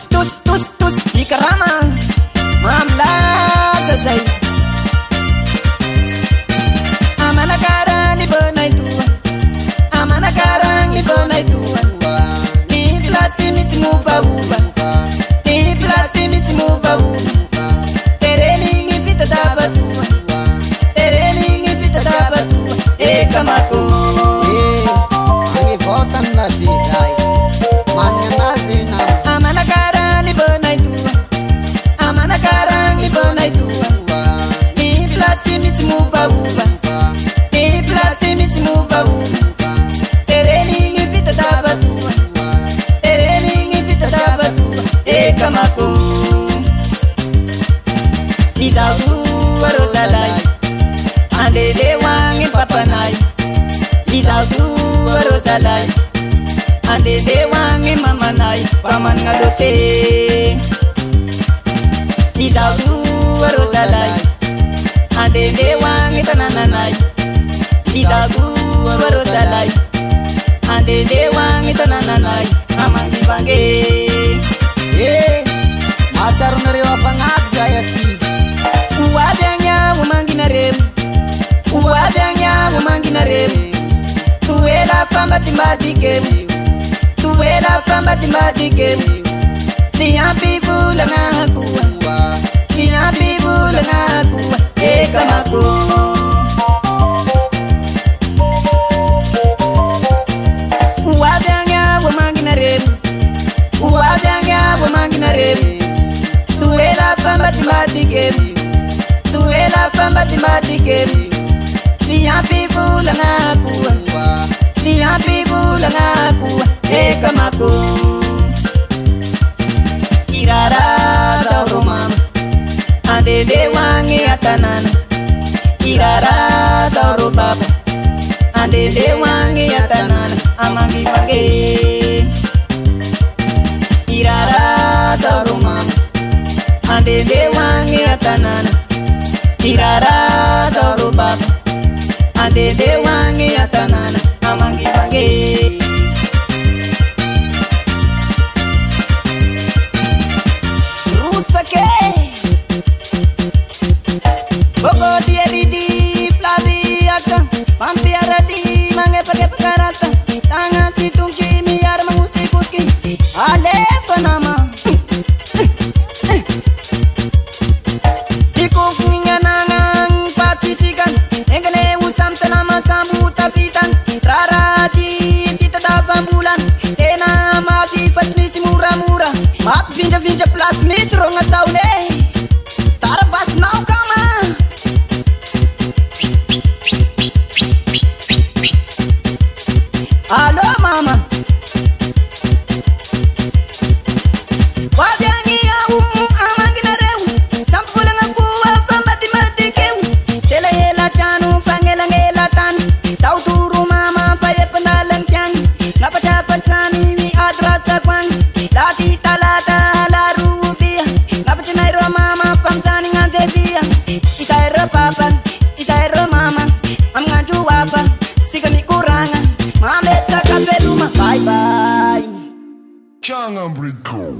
tus ikarama mamla sasai amana karang ibonai tua amana karang ibonai tua ni plasi mitmuva uva ni plasi mitmuva uva terelingi vita daba tua terelingi vita daba tua e kamako angi votan na bidai manya nasina amana karang ibonai tua amana karang ibonai tua ni plasi mitmuva uva ni plasi mitmuva uva terelingi vita daba tua terelingi vita daba tua e kamako Izau arosalai ande de wangi papanai Izau arosalai ande de wangi mamanai paman ngadote Izau arosalai ande de wangi tanananai Izau arosalai ande de wangi tanananai amang dipange masaru nariwa pangak saya ti Uwadanya umangina rem Uwadanya umangina rem Tuela famba timbadikem Tuela famba timbadikem Siampi bulanga kuwa Siampi bulanga kuwa Eka mako Uwadanya umangina rem Uwadanya umangina rem Tuela famba timbadikem Tuela famba timbadikem Siampi bulanga kuwa Siampi bulanga kuwa Eka mako Irara zauro mama Ande de wangi atanana Irara zauro papa Ande de wangi atanana Amangi pange Irara zauro mama Ande de wangi atanana Irara zauro papa Ande de wangi atanana Amangi pange Rusake Boko tieridi Flavi aksa Pampiara di Mange pake pakarasta Tangan situng cimi Yar mangusikuski Alefa nama Dikungnya nangang Patsisikan Engkane usam selama sambuta fitan Rara di Vita davam bulan Tena mati Fatsmisi mura-mura Mat finja plus misro ngatau ne Tarbas nau kama Halo mama Wajangi au amangina reu Sampulanga kuwa fambati matikeu Sela yela chanu fangela ngela tani Sauturu mama paye penalang tiangi Ngapa capat sani mi adrasa kwang Lasi talata la rubia Ngapa cinairo mama fam sani ngante bia Isairo papa, isairo mama Am nganju wapa, sika mi kuranga Mameta kapeluma, bye bye Changam Rico.